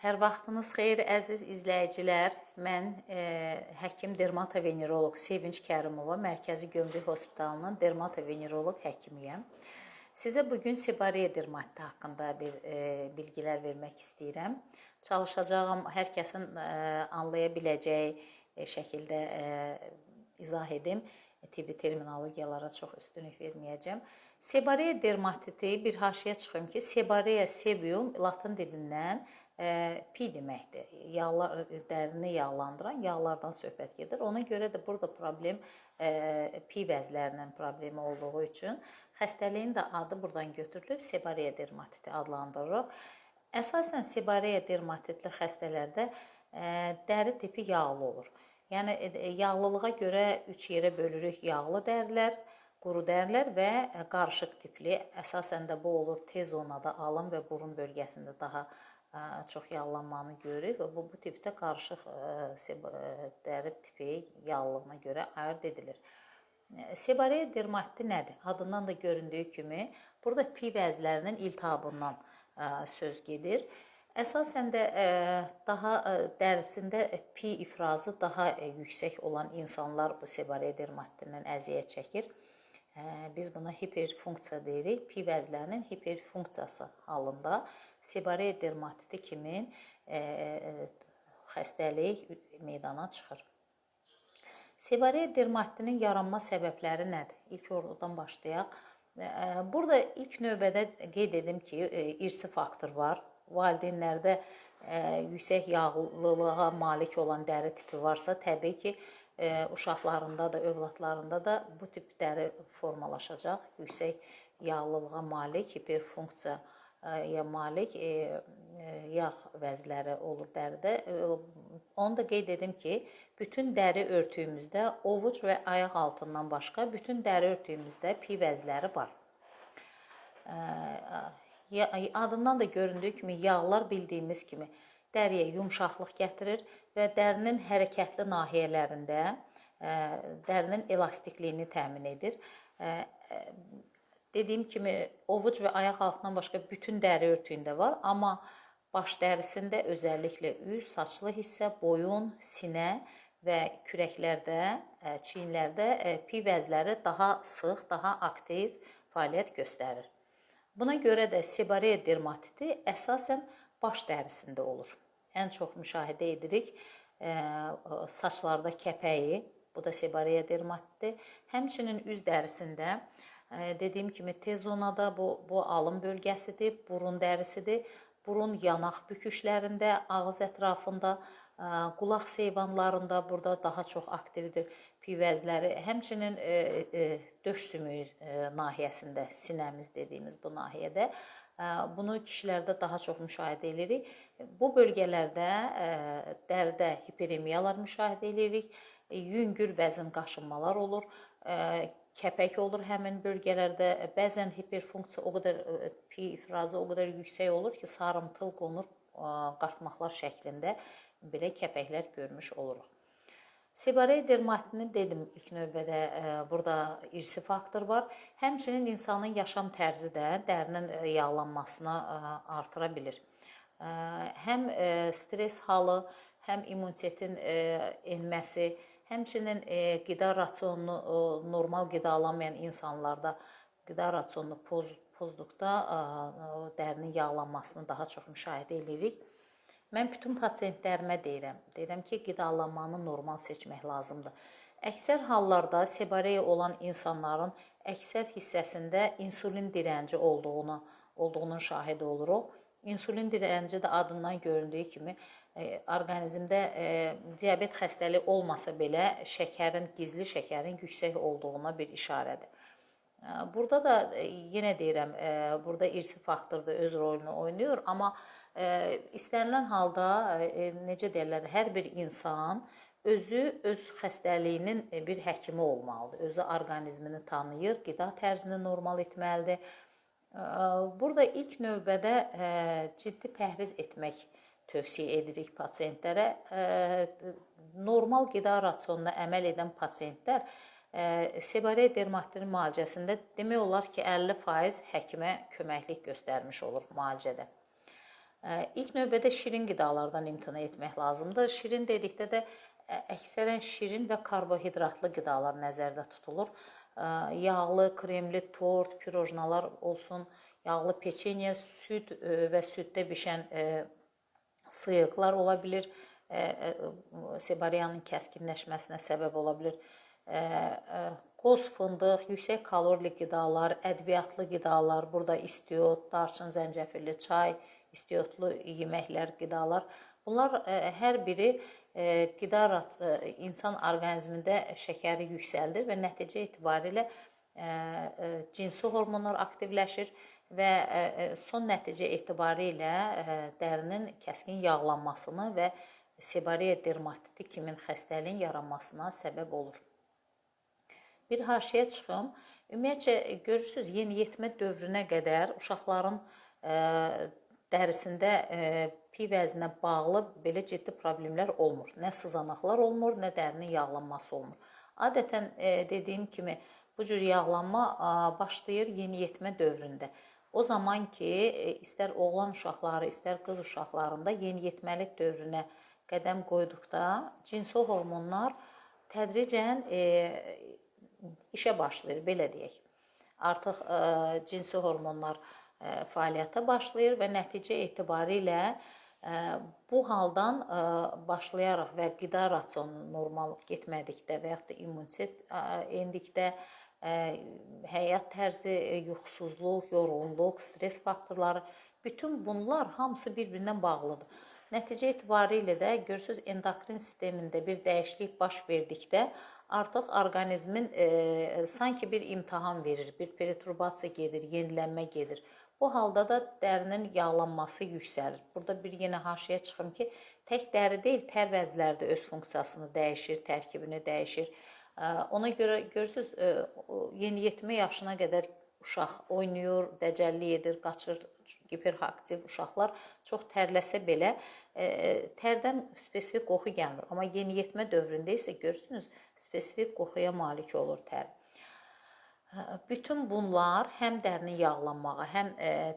Hər vaxtınız xeyir, əziz izləyicilər. Mən həkim dermatoveneroloq Sevinç Kərimova, Mərkəzi Gömrük Hospitalının dermatoveneroloq həkimiyəm. Sizə bugün seborreya dermatiti haqqında bilgilər vermək istəyirəm. Çalışacağım hər kəsin anlaya biləcəyi şəkildə izah edim. Tibbi terminologiyalara çox üstünlük verməyəcəm. Seborreya dermatiti bir haşiyə çıxım ki, seborreya sebium latın dilindən pi deməkdir. Dərini yağlandıran yağlardan söhbət gedir. Ona görə də burada problem pi vəzlərinin problemi olduğu üçün xəstəliyin də adı buradan götürülüb seborreya dermatiti adlandırılır. Əsasən seborreya dermatitli xəstələrdə dəri tipi yağlı olur. Yəni yağlılığa görə 3 yerə bölürük: yağlı dərilər, quru dərilər və qarışıq tipli. Əsasən də bu olur tez zonada alın və burun bölgəsində daha çox yağlanmanı görürük və bu tipdə qarışıq dəri tipi yağlılığına görə ayırd edilir. Seborreya dermatiti nədir? Adından da göründüyü kimi burada pi vəzlərinin iltihabından söz gedir. Əsasən də daha dərisində pi ifrazı daha yüksək olan insanlar bu seborreya dermatitindən əziyyət çəkir. Biz buna hiperfunksiya deyirik. Pi vəzlərinin hiperfunksiyası halında seborreya dermatiti kimi xəstəlik meydana çıxır. Seborreya dermatitinin yaranma səbəbləri nədir? İlk oradan başlayaq. Burada ilk növbədə qeyd edim ki, irsi faktor var. Valideynlərdə yüksək yağlılığa malik olan dəri tipi varsa, təbii ki, uşaqlarında da, övladlarında da bu tip dəri formalaşacaq. Yüksək yağlılığa malik, hiperfunksiyaya malik yağ vəzləri olur dəridə. Onu da qeyd edim ki, bütün dəri örtüyümüzdə ovuc və ayaq altından başqa bütün dəri örtüyümüzdə pi vəzləri var. Adından da göründüyü kimi yağlar bildiyimiz kimi dəriyə yumşaqlıq gətirir və dərinin hərəkətli nahiyələrində dərinin elastikliyini təmin edir. Dediyim kimi ovuc və ayaq altından başqa bütün dəri örtüyündə var, amma baş dərisində özəlliklə üz, saçlı hissə, boyun, sinə və kürəklərdə, çiyinlərdə pi vəzləri daha sıx, daha aktiv fəaliyyət göstərir. Buna görə də seborreya dermatiti əsasən baş dərisində olur. Ən çox müşahidə edirik saçlarda kəpəyi, bu da seborreya dermatiti. Həmçinin üz dərisində dediyim kimi tez zonada bu alın bölgəsidir, burun dərisidir. Burun yanaq büküşlərində, ağız ətrafında, qulaq seyvanlarında burada daha çox aktivdir pi vəzləri. Həmçinin döş sümüyü nahiyəsində, sinəmiz dediyimiz bu nahiyədə. Bunu kişilərdə daha çox müşahidə edirik. Bu bölgələrdə dəridə hiperemiyalar müşahidə edirik. Yüngül vəzin qaşınmalar olur. Kəpək olur həmin bölgələrdə. Bəzən hiperfunksiya o qədər, pi ifrazı o qədər yüksək olur ki, sarımtıl qonur qartmaqlar şəklində belə kəpəklər görmüş oluruq. Seborreya dermatitini dedim ilk növbədə burada irsi faktor var. Həmçinin insanın yaşam tərzi də dərinin yağlanmasını artıra bilir. Həm stres halı, həm immunitetin enməsi, həmçinin qida rasionunu normal qidalanmayan insanlarda qida rasionunu pozduqda dərinin yağlanmasını daha çox müşahidə edirik. Mən bütün pasiyentlərimə deyirəm ki, qidalanmanı normal seçmək lazımdır. Əksər hallarda seborreya olan insanların əksər hissəsində insulin dirənci olduğunun şahidi oluruq. İnsulin dirənci də adından göründüyü kimi orqanizmdə diabet xəstəliyi olmasa belə gizli şəkərin yüksək olduğuna bir işarədir. Burada da yenə deyirəm, burada irsi faktor da öz rolunu oynayır, amma istənilən halda necə deyirlər, hər bir insan öz xəstəliyinin bir həkimi olmalıdır. Özü orqanizmini tanıyır, qida tərzini normal etməlidir. Burada ilk növbədə ciddi pəhriz etmək tövsiyə edirik pasiyentlərə. Normal qida rasionuna əməl edən pasiyentlər seborreya dermatitinin müalicəsində demək olar ki, 50% həkimə köməklik göstərmiş olur müalicədə. İlk növbədə şirin qidalardan imtina etmək lazımdır. Şirin dedikdə də əksərən şirin və karbohidratlı qidalar nəzərdə tutulur. Yağlı, kremli tort, pirojnalar olsun, yağlı peçeniya, süd və süddə bişən sıyıqlar ola bilir. Sebariyanın kəskinləşməsinə səbəb ola bilir. Qoz, fındıq, yüksək kalorili qidalar, ədviyyatlı qidalar, burada istiot, darçın, zəncəfilli çay, istiotlu yeməklər, qidalar. Bunlar hər biri insan orqanizmində şəkəri yüksəldir və nəticə etibarilə cinsi hormonlar aktivləşir və son nəticə etibarilə dərinin kəskin yağlanmasını və sebariya dermatiti kimi xəstəliyin yaranmasına səbəb olur. Bir haşiyə çıxım. Ümumiyyətcə, görürsünüz, yeniyetmə dövrünə qədər uşaqların dərisində pi vəzinə bağlı belə ciddi problemlər olmur. Nə sızanaqlar olmur, nə dərinin yağlanması olmur. Adətən dediyim kimi, bu cür yağlanma başlayır yeniyetmə dövründə. O zaman ki, istər oğlan uşaqları, istər qız uşaqlarında yeniyetməlik dövrünə qədəm qoyduqda cinsi hormonlar tədricən işə başlayır, belə deyək. Artıq cinsi hormonlar fəaliyyətə başlayır və nəticə etibarilə bu haldan başlayaraq və qida rasionu normal getmədikdə və yaxud da immunitet endikdə həyat tərzi, yuxusuzluq, yorğunluq, stres faktorları, bütün bunlar hamısı bir-birindən bağlıdır. Nəticə etibarilə də görürsünüz, endokrin sistemində bir dəyişiklik baş verdikdə artıq orqanizmin sanki bir imtahan verir, bir perturbasiya gedir, yenilənmə gedir. Bu halda da dərinin yağlanması yüksəlir. Burada bir yenə haşiyə çıxım ki, tək dəri deyil, tər vəzləri də öz funksiyasını dəyişir, tərkibini dəyişir. Ona görə görürsünüz, yeniyetmə yaşına qədər uşaq oynayır, dəcəllik edir, qaçır, hiperaktiv uşaqlar çox tərləsə belə tərdən spesifik qoxu gəlmir. Amma yeniyetmə dövründə isə görürsünüz, spesifik qoxuya malik olur tər. Bütün bunlar həm dərinin yağlanmağı, həm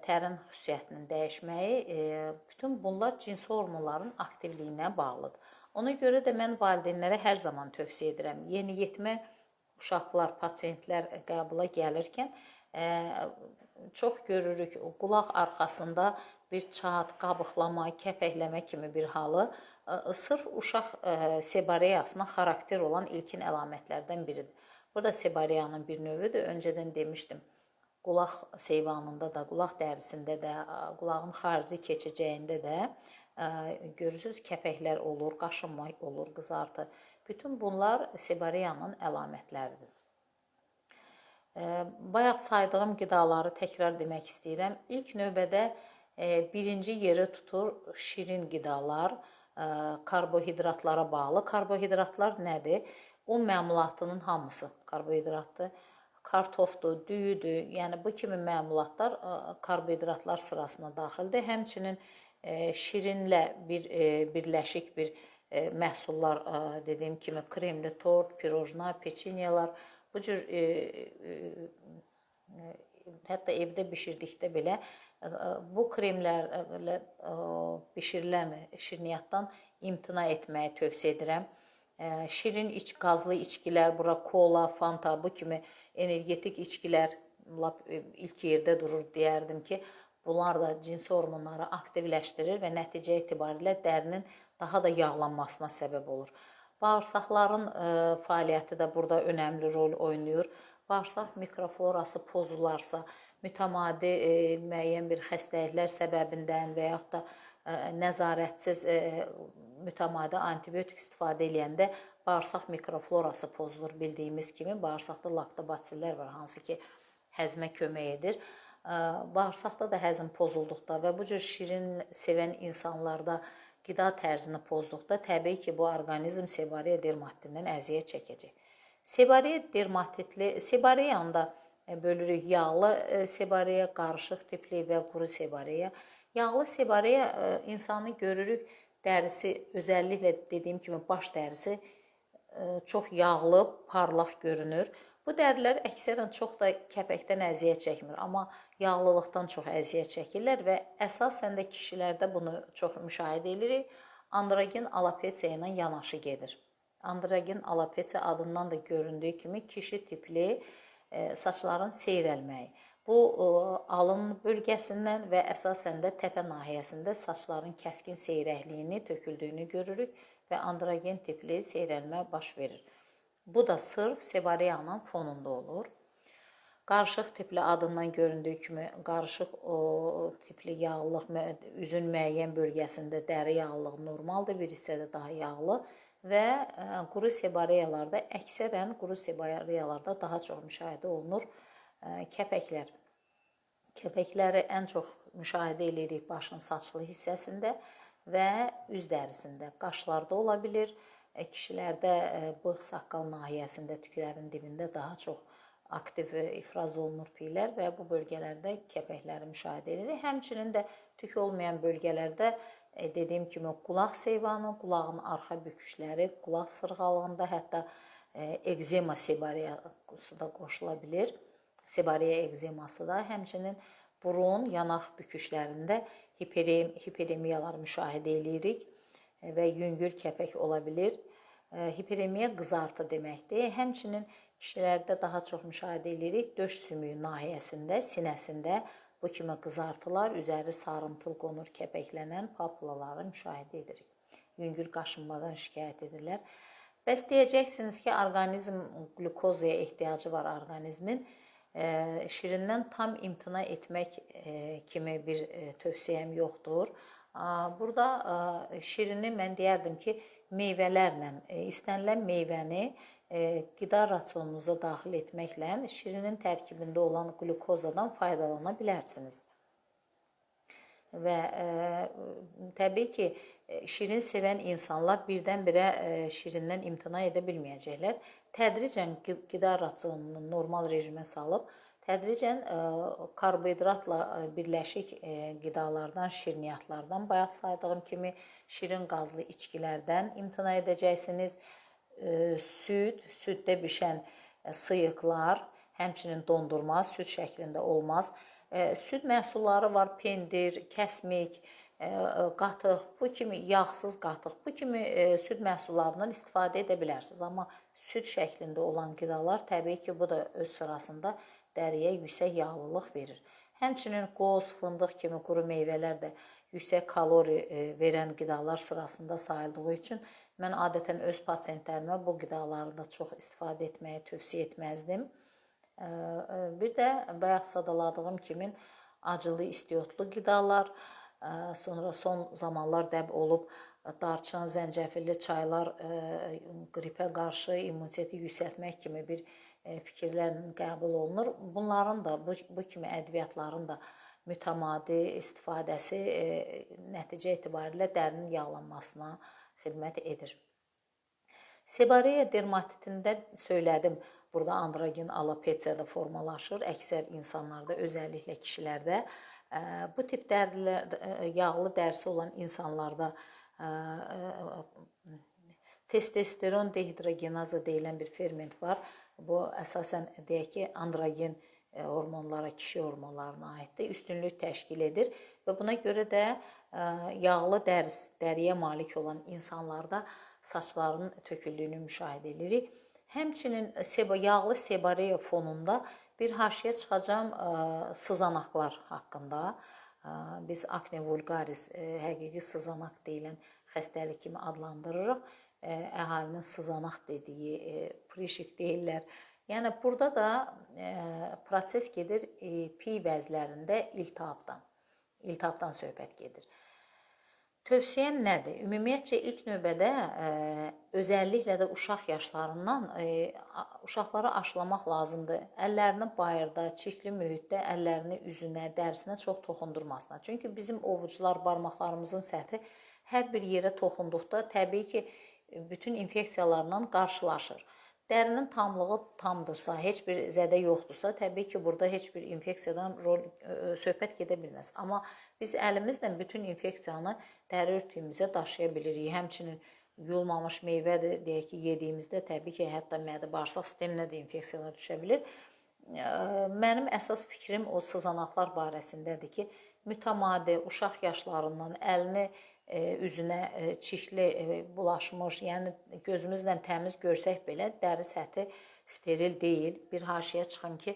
tərin xüsusiyyətinin dəyişməyi, bütün bunlar cinsi hormonların aktivliyinə bağlıdır. Ona görə də mən valideynlərə hər zaman tövsiyə edirəm. Yeniyetmə uşaqlar, pasiyentlər qəbula gəlirkən çox görürük, qulaq arxasında bir çat, qabıqlama, kəpəkləmə kimi bir halı sırf uşaq sebareyasına xarakter olan ilkin əlamətlərdən biridir. Bu da sebariyanın bir növüdür. Öncədən demişdim, qulaq seyvanında da, qulaq dərisində də, qulağın xarici keçəcəyində də görürsünüz, kəpəklər olur, qaşınma olur, qızartı. Bütün bunlar sebariyanın əlamətləridir. Bayaq saydığım qidaları təkrar demək istəyirəm. İlk növbədə birinci yeri tutur şirin qidalar, karbohidratlara bağlı. Karbohidratlar nədir? Un məmulatının hamısı karbohidratdır. Kartofdur, düyüdür. Yəni bu kimi məmulatlar karbohidratlar sırasına daxildir. Həmçinin şirinlə birləşik bir məhsullar, dediyim kimi kremli tort, pirojna, peçenyalar, bu cür hətta evdə bişirdikdə belə bu kremlərlə bişirilən şirniyyatdan imtina etməyi tövsiyə edirəm. Şirin qazlı içkilər, bura kola, fanta, bu kimi energetik içkilər ilk yerdə durur deyərdim ki, bunlar da cinsi hormonları aktivləşdirir və nəticə etibarilə dərinin daha da yağlanmasına səbəb olur. Bağırsaqların fəaliyyəti də burada önəmli rol oynayır. Bağırsaq mikroflorası pozularsa, mütəmadi müəyyən bir xəstəliklər səbəbindən və yaxud da nəzarətsiz mütəmadi antibiotik istifadə edəndə bağırsaq mikroflorası pozulur. Bildiyimiz kimi bağırsaqda laktobasillər var, hansı ki həzmə kömək edir. Bağırsaqda da həzm pozulduqda və bu cür şirin sevən insanlarda qida tərzini pozduqda təbii ki, bu orqanizm sebariya dermatitindən əziyyət çəkəcək. Sebariya dermatitli, sebariyanı da bölürük yağlı sebariya, qarışıq tipli və quru sebariya. Yağlı sebariya insanı görürük, dərisi, özəlliklə dediyim kimi baş dərisi çox yağlı, parlaq görünür. Bu dərilər əksərən çox da kəpəkdən əziyyət çəkmir, amma yağlılıqdan çox əziyyət çəkirlər və əsasən də kişilərdə bunu çox müşahidə edirik. Androgen alopecia ilə yanaşı gedir. Androgen alopecia adından da göründüyü kimi kişi tipli saçların seyrəlməyi. Bu alın bölgəsindən və əsasən də təpə nahiyəsində saçların kəskin seyrəkliyini, töküldüyünü görürük və androgen tipli seyrəlmə baş verir. Bu da sırf sebareyanın fonunda olur. Qarışıq tipli adından göründüyü kimi qarışıq tipli yağlılıq üzün müəyyən bölgəsində dəri yağlılığı normaldır, bir hissədə daha yağlı və quru sebareyalarda əksərən quru sebareyalarda daha çox müşahidə olunur kəpəklər. Kəpəkləri ən çox müşahidə edirik başın saçlı hissəsində və üz dərisində. Qaşlarda ola bilir, kişilərdə bığ, saqqal nahiyəsində, tüklərin dibində daha çox aktiv ifraz olunur piylər və bu bölgələrdə kəpəkləri müşahidə edirik. Həmçinin də tük olmayan bölgələrdə dediyim kimi qulaq seyvanı, qulağın arxa büküşləri, qulaq sırğalığında hətta ekzema sebareyası da qoşula bilir. Sebareya ekzeması da, həmçinin burun, yanaq büküşlərində hiperemiyalar müşahidə edirik və yüngül kəpək ola bilir. Hiperemiya qızartı deməkdir. Həmçinin kişilərdə daha çox müşahidə edirik döş sümüyü nahiyəsində, sinəsində bu kimi qızartılar, üzəri sarımtıl qonur kəpəklənən papulaları müşahidə edirik. Yüngül qaşınmadan şikayət edirlər. Bəs deyəcəksiniz ki, orqanizm qlukozaya ehtiyacı var orqanizmin. Şirindən tam imtina etmək kimi bir tövsiyəm yoxdur. Burada şirini mən deyərdim ki, meyvələrlə, istənilən meyvəni qida rasionunuza daxil etməklə şirinin tərkibində olan glukozadan faydalana bilərsiniz. Və təbii ki, şirin sevən insanlar birdən-birə şirindən imtina edə bilməyəcəklər. Tədricən qida rasionunu normal rejimə salıb, tədricən karbohidratla birləşik qidalardan, şirniyyatlardan, bayaq saydığım kimi şirin qazlı içkilərdən imtina edəcəksiniz. Süddə bişən sıyıqlar, həmçinin dondurma süd şəklində olmaz. Süd məhsulları var, pendir, kəsmik, qatıq, bu kimi yağsız qatıq, bu kimi süd məhsullarından istifadə edə bilərsiniz. Amma süd şəklində olan qidalar təbii ki, bu da öz sırasında dəriyə yüksək yağlılıq verir. Həmçinin qoz, fındıq kimi quru meyvələr də yüksək kalori verən qidalar sırasında sayıldığı üçün mən adətən öz pasiyentlərimə bu qidaları da çox istifadə etməyi tövsiyə etməzdim. Bir də bayaq sadaladığım kimi acılı, istiyotlu qidalar, sonra son zamanlar dəb olub darçın, zəncəfilli çaylar qripə qarşı immuniteti yüksəltmək kimi bir fikirlərlə qəbul olunur. Bunların da, bu kimi ədviyyatların da mütəmadi istifadəsi nəticə etibarilə dərinin yağlanmasına xidmət edir. Sebareya dermatitində söylədim, burada androgen alopesiyada formalaşır, əksər insanlarda, özəlliklə kişilərdə. Bu tip dərilər, yağlı dərisi olan insanlarda testosteron dehidrogenaza deyilən bir ferment var. Bu əsasən deyək ki, androgen hormonlara, kişi hormonlarına aiddir, üstünlük təşkil edir və buna görə də yağlı dəriyə malik olan insanlarda saçların töküldüyünü müşahidə edirik. Həmçinin yağlı sebareya fonunda bir haşiyə çıxacağım sızanaqlar haqqında. Biz akne vulgaris, həqiqi sızanaq deyilən xəstəlik kimi adlandırırıq. Əhalinin sızanaq dediyi, prişik deyirlər. Yəni, burada da proses gedir piy bəzlərində iltihabdan söhbət gedir. Tövsiyəm nədir? Ümumiyyətcə, ilk növbədə özəlliklə də uşaq yaşlarından uşaqları aşılamaq lazımdır. Əllərini bayırda, çirkli mühitdə əllərini üzünə, dərisinə çox toxundurmasına. Çünki bizim ovucular, barmaqlarımızın səthi hər bir yerə toxunduqda təbii ki, bütün infeksiyalarla qarşılaşır. Dərinin tamlığı tamdırsa, heç bir zədə yoxdursa, təbii ki, burada heç bir infeksiyadan söhbət gedə bilməz. Amma biz əlimizlə bütün infeksiyanı dəri örtüyümüzə daşıya bilirik. Həmçinin yuyulmamış meyvədir, deyək ki, yediyimizdə təbii ki, hətta mədə-bağırsaq sisteminə də infeksiyalar düşə bilir. Mənim əsas fikrim o sızanaqlar barəsindədir ki, mütəmadi uşaq yaşlarından əlini üzünə çirkli bulaşmış, yəni gözümüzlə təmiz görsək belə dəri səthi steril deyil. Bir haşiyə çıxın ki,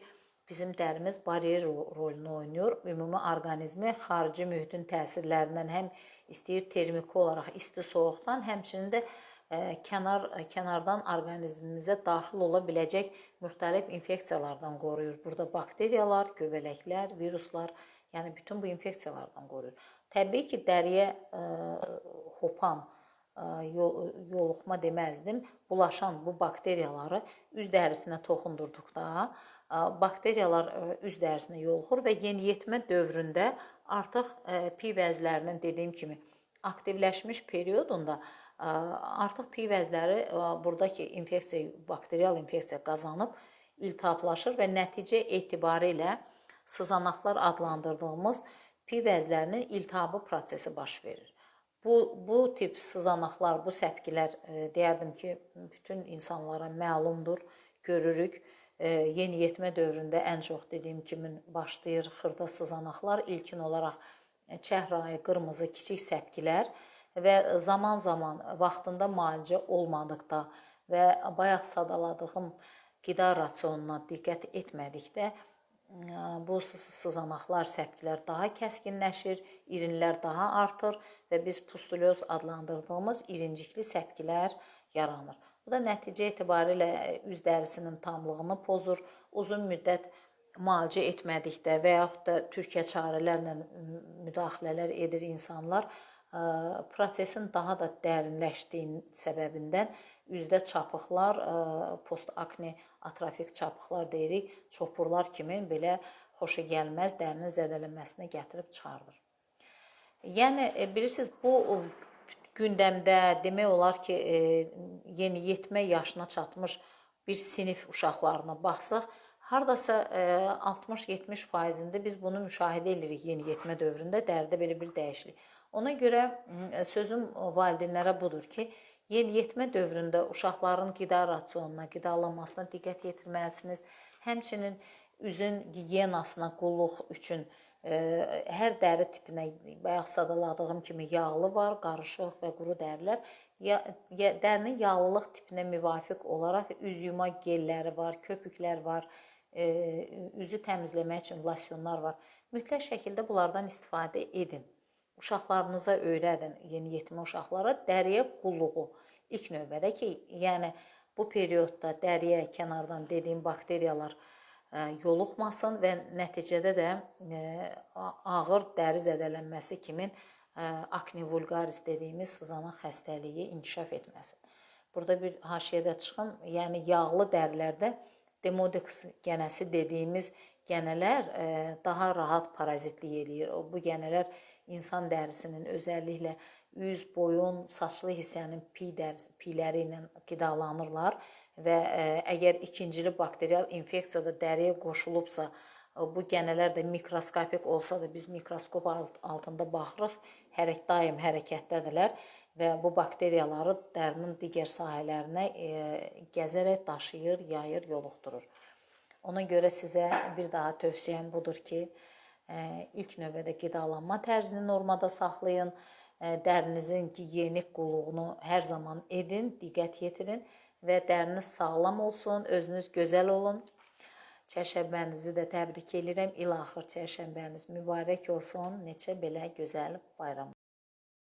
bizim dərimiz baryer rolunu oynayır. Ümumi orqanizmi xarici mühitin təsirlərindən həm istəyir termiki olaraq isti-soyuqdan, həmçinin də kənardan orqanizmimizə daxil ola biləcək müxtəlif infeksiyalardan qoruyur. Burada bakteriyalar, göbələklər, viruslar, yəni bütün bu infeksiyalardan qoruyur. Təbii ki, dəriyə hopan, yoluxma deməzdim, bulaşan bu bakteriyaları üz dərisinə toxundurduqda bakteriyalar üz dərisinə yoluxur və yeniyetmə dövründə artıq pi vəzlərinin dediyim kimi aktivləşmiş periodunda artıq pi vəzləri buradakı infeksiya, bakterial infeksiya qazanıb iltihaplaşır və nəticə etibarilə sızanaqlar adlandırdığımız pi vəzlərinin iltihabı prosesi baş verir. Bu tip sızanaqlar, bu səpkilər deyərdim ki, bütün insanlara məlumdur, görürük. Yeniyetmə dövründə ən çox dediyim kimi başlayır xırda sızanaqlar, ilkin olaraq çəhrayı, qırmızı, kiçik səpkilər və zaman-zaman vaxtında müalicə olmadıqda və bayaq sadaladığım qida rasionuna diqqət etmədikdə bu sızanaqlar, səpkilər daha kəskinləşir, irinlər daha artır və biz pustulyoz adlandırdığımız irincikli səpkilər yaranır. Bu da nəticə etibarilə üz dərisinin tamlığını pozur, uzun müddət müalicə etmədikdə və yaxud da türkə çarələrlə müdaxilələr edir insanlar, prosesin daha da dərinləşdiyi səbəbindən üzdə çapıqlar, postakne atrofik çapıqlar deyirik, çopurlar kimi belə xoşa gəlməz dərinin zədələnməsinə gətirib çıxardır. Yəni, bilirsiniz, bu gündəmdə demək olar ki, yeniyetmə yaşına çatmış bir sinif uşaqlarına baxsaq, haradasa 60-70%-də biz bunu müşahidə edirik yeniyetmə dövründə, dəridə belə bir dəyişiklik. Ona görə sözüm valideynlərə budur ki, yeniyetmə dövründə uşaqların qida rasionuna, qidalanmasına diqqət yetirməlisiniz. Həmçinin üzün gigiyenasına qulluq üçün hər dəri tipinə, bayaq sadaladığım kimi yağlı var, qarışıq və quru dərilər. Dərinin yağlılıq tipinə müvafiq olaraq üz yuma gelləri var, köpüklər var, üzü təmizləmək üçün losyonlar var. Mütləq şəkildə bunlardan istifadə edin. Uşaqlarınıza öyrədin, yeniyetmə uşaqlara dəriyə qulluğu ilk növbədə ki, yəni bu periodda dəriyə kənardan dediyim bakteriyalar yoluxmasın və nəticədə də ağır dəri zədələnməsi kimi akne vulgaris dediyimiz sızanaq xəstəliyi inkişaf etməsin. Burada bir haşiyədə çıxım, yəni yağlı dərilərdə Demodex gənəsi dediyimiz gənələr daha rahat parazitlik eləyir. Bu gənələr insan dərisinin özəlliklə üz, boyun, saçlı hissənin piyləri ilə qidalanırlar və əgər ikincili bakterial infeksiyada dəriyə qoşulubsa, bu gənələr də mikroskopik olsa da biz mikroskop altında baxırıq, daim hərəkətdədirlər və bu bakteriyaları dərinin digər sahələrinə gəzərək daşıyır, yayır, yoluxdurur. Ona görə sizə bir daha tövsiyəm budur ki, ilk növbədə qidalanma tərzini normada saxlayın, dərinizin gigiyenik qulluğunu hər zaman edin, diqqət yetirin və dəriniz sağlam olsun, özünüz gözəl olun. Çərşənbənizi də təbrik edirəm. İlaxır çərşənbəniz mübarək olsun. Neçə belə gözəl bayram.